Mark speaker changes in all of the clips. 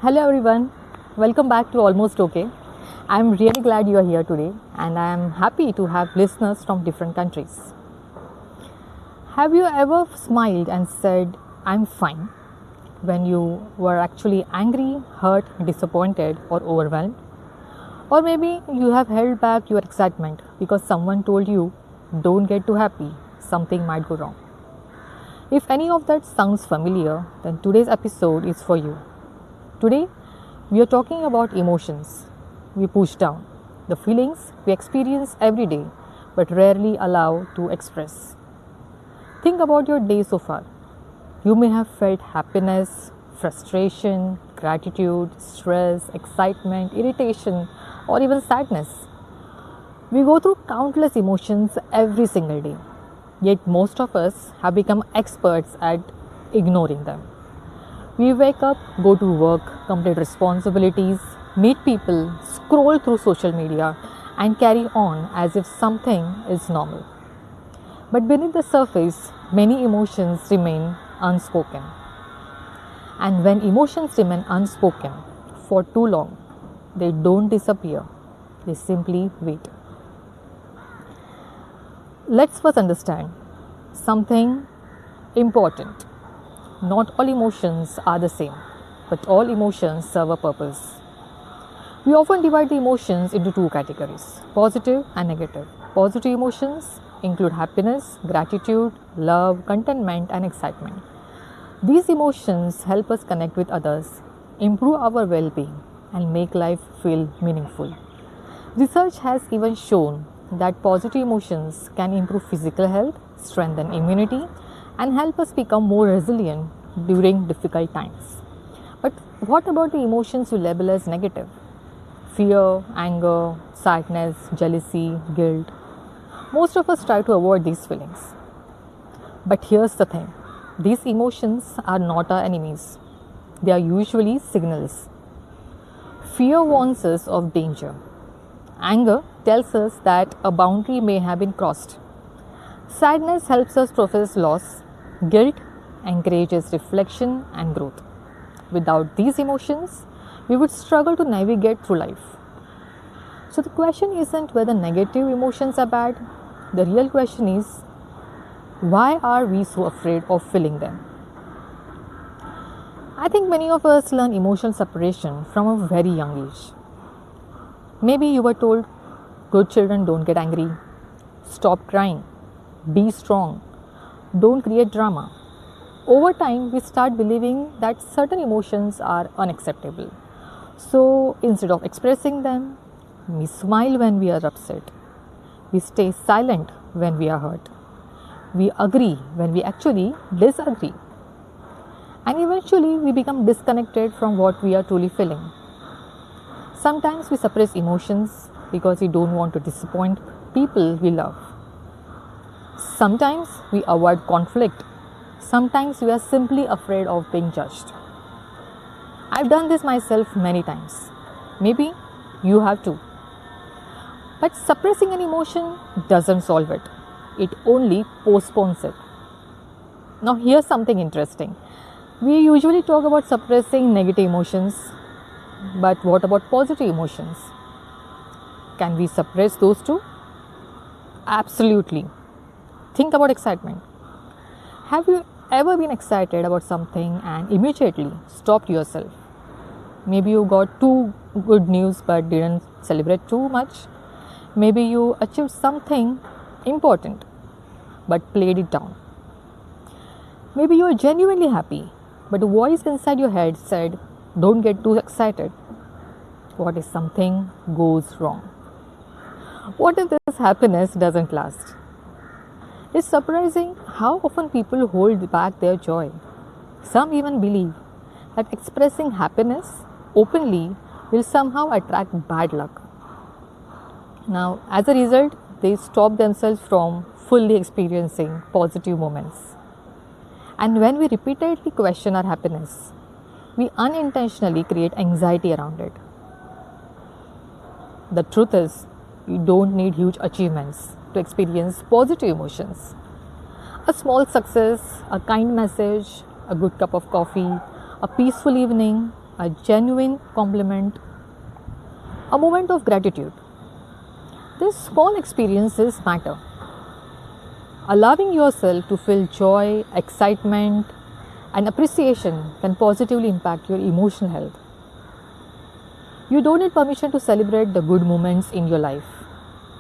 Speaker 1: Hello everyone, welcome back to Almost Okay. I'm really glad you are here today and I am happy to have listeners from different countries. Have you ever smiled and said, I'm fine, when you were actually angry, hurt, disappointed, or overwhelmed? Or maybe you have held back your excitement because someone told you, don't get too happy, something might go wrong. If any of that sounds familiar, then today's episode is for you. Today, we are talking about emotions we push down, the feelings we experience every day but rarely allow to express. Think about your day so far. You may have felt happiness, frustration, gratitude, stress, excitement, irritation, or even sadness. We go through countless emotions every single day, yet most of us have become experts at ignoring them. We wake up, go to work, complete responsibilities, meet people, scroll through social media, and carry on as if something is normal. But beneath the surface, many emotions remain unspoken. And when emotions remain unspoken for too long, they don't disappear, they simply wait. Let's first understand something important. Not all emotions are the same, but all emotions serve a purpose. We often divide the emotions into two categories, positive and negative. Positive emotions include happiness, gratitude, love, contentment, and excitement. These emotions help us connect with others, improve our well being, and make life feel meaningful. Research has even shown that positive emotions can improve physical health, strengthen immunity, and help us become more resilient during difficult times. But what about the emotions we label as negative? Fear, anger, sadness, jealousy, guilt. Most of us try to avoid these feelings. But here's the thing, these emotions are not our enemies, they are usually signals. Fear warns us of danger. Anger tells us that a boundary may have been crossed. Sadness helps us process loss. Guilt encourages reflection and growth. Without these emotions, we would struggle to navigate through life. So the question isn't whether negative emotions are bad. The real question is, why are we so afraid of feeling them? I think many of us learn emotional separation from a very young age. Maybe you were told, good children don't get angry, stop crying, be strong, don't create drama. Over time, we start believing that certain emotions are unacceptable. So instead of expressing them, we smile when we are upset. We stay silent when we are hurt. We agree when we actually disagree. And eventually, we become disconnected from what we are truly feeling. Sometimes we suppress emotions because we don't want to disappoint people we love. Sometimes we avoid conflict. Sometimes we are simply afraid of being judged. I've done this myself many times. Maybe you have too. But suppressing an emotion doesn't solve it. It only postpones it. Now here's something interesting. We usually talk about suppressing negative emotions, but what about positive emotions? Can we suppress those too? Absolutely. Think about excitement. Have you ever been excited about something and immediately stopped yourself? Maybe you got too good news but didn't celebrate too much. Maybe you achieved something important but played it down. Maybe you are genuinely happy, but a voice inside your head said, don't get too excited. What if something goes wrong? What if this happiness doesn't last? It's surprising how often people hold back their joy. Some even believe that expressing happiness openly will somehow attract bad luck. Now, as a result, they stop themselves from fully experiencing positive moments. And when we repeatedly question our happiness, we unintentionally create anxiety around it. The truth is, you don't need huge achievements to experience positive emotions. A small success, a kind message, a good cup of coffee, a peaceful evening, a genuine compliment, a moment of gratitude. These small experiences matter. Allowing yourself to feel joy, excitement, and appreciation can positively impact your emotional health. You don't need permission to celebrate the good moments in your life.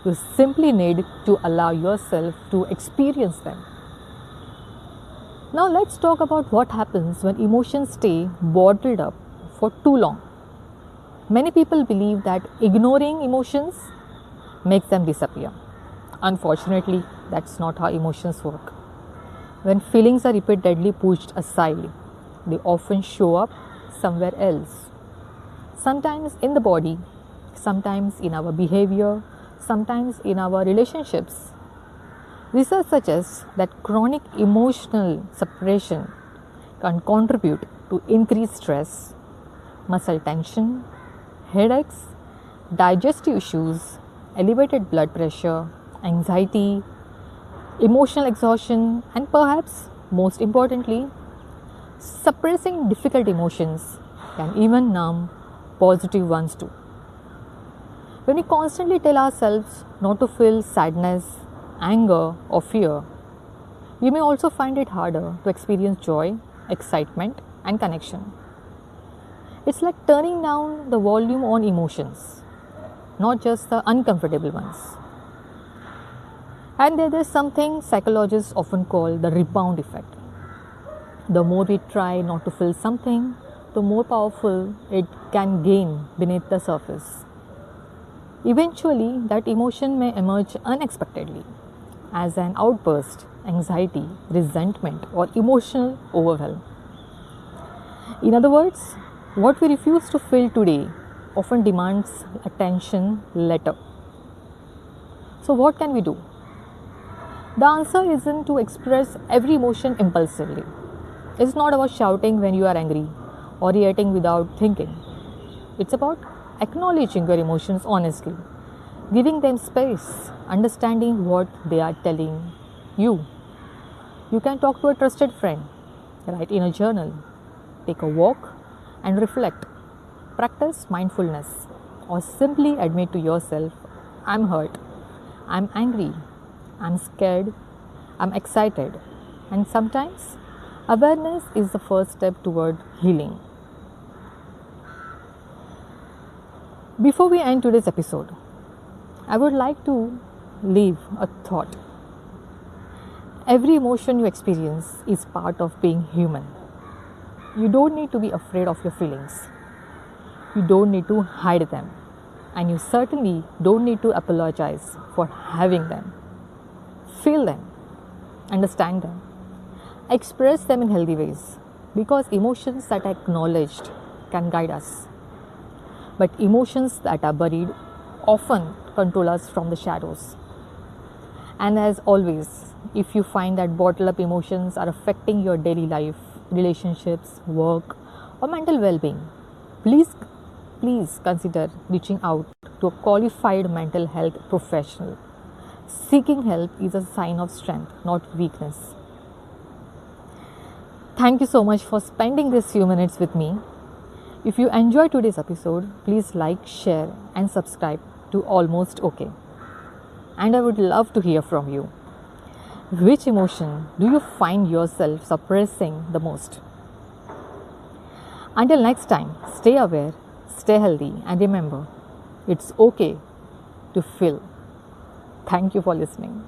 Speaker 1: You simply need to allow yourself to experience them. Now, let's talk about what happens when emotions stay bottled up for too long. Many people believe that ignoring emotions makes them disappear. Unfortunately, that's not how emotions work. When feelings are repeatedly pushed aside, they often show up somewhere else. Sometimes in the body, sometimes in our behavior, sometimes in our relationships. Research suggests that chronic emotional suppression can contribute to increased stress, muscle tension, headaches, digestive issues, elevated blood pressure, anxiety, emotional exhaustion, and perhaps most importantly, suppressing difficult emotions can even numb positive ones too. When we constantly tell ourselves not to feel sadness, anger, or fear, we may also find it harder to experience joy, excitement, and connection. It's like turning down the volume on emotions, not just the uncomfortable ones. And there's something psychologists often call the rebound effect. The more we try not to feel something, the more powerful it can gain beneath the surface. Eventually, that emotion may emerge unexpectedly as an outburst, anxiety, resentment, or emotional overwhelm. In other words, what we refuse to feel today often demands attention later. So, what can we do? The answer isn't to express every emotion impulsively. It's not about shouting when you are angry or reacting without thinking. It's about acknowledging your emotions honestly, giving them space, understanding what they are telling you. You can talk to a trusted friend, write in a journal, take a walk and reflect, practice mindfulness, or simply admit to yourself, I'm hurt, I'm angry, I'm scared, I'm excited. And sometimes awareness is the first step toward healing. Before we end today's episode, I would like to leave a thought. Every emotion you experience is part of being human. You don't need to be afraid of your feelings. You don't need to hide them. And you certainly don't need to apologize for having them. Feel them, understand them, express them in healthy ways, because emotions that are acknowledged can guide us. But emotions that are buried often control us from the shadows. And as always, if you find that bottled up emotions are affecting your daily life, relationships, work, or mental well-being, please consider reaching out to a qualified mental health professional. Seeking help is a sign of strength, not weakness. Thank you so much for spending these few minutes with me. If you enjoyed today's episode, please like, share, and subscribe to Almost Okay. And I would love to hear from you. Which emotion do you find yourself suppressing the most? Until next time, stay aware, stay healthy, and remember, it's okay to feel. Thank you for listening.